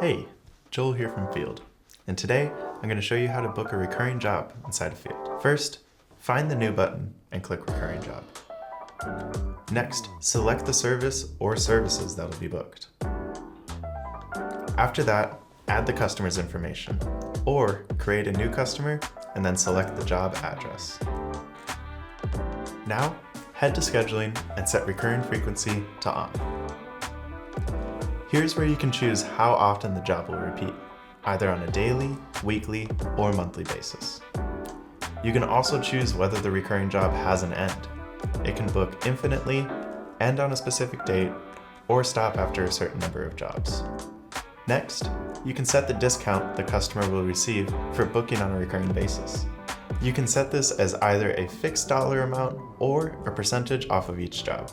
Hey, Joel here from Field, and today I'm going to show you how to book a recurring job inside of Field. First, find the New button and click Recurring Job. Next, select the service or services that will be booked. After that, add the customer's information, or create a new customer and then select the job address. Now, head to Scheduling and set Recurring Frequency to On. Here's where you can choose how often the job will repeat, either on a daily, weekly, or monthly basis. You can also choose whether the recurring job has an end. It can book infinitely, end on a specific date, or stop after a certain number of jobs. Next, you can set the discount the customer will receive for booking on a recurring basis. You can set this as either a fixed dollar amount or a percentage off of each job.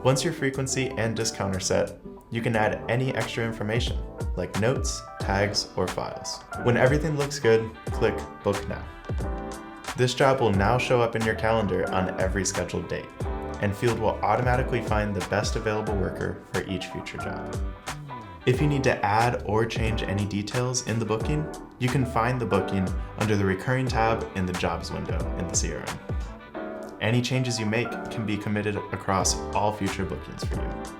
Once your frequency and discount are set, you can add any extra information, like notes, tags, or files. When everything looks good, click Book Now. This job will now show up in your calendar on every scheduled date, and Field will automatically find the best available worker for each future job. If you need to add or change any details in the booking, you can find the booking under the Recurring tab in the Jobs window in the CRM. Any changes you make can be committed across all future bookings for you.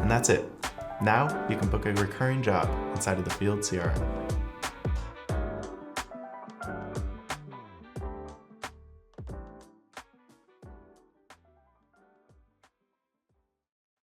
And that's it. Now you can book a recurring job inside of the Field CRM.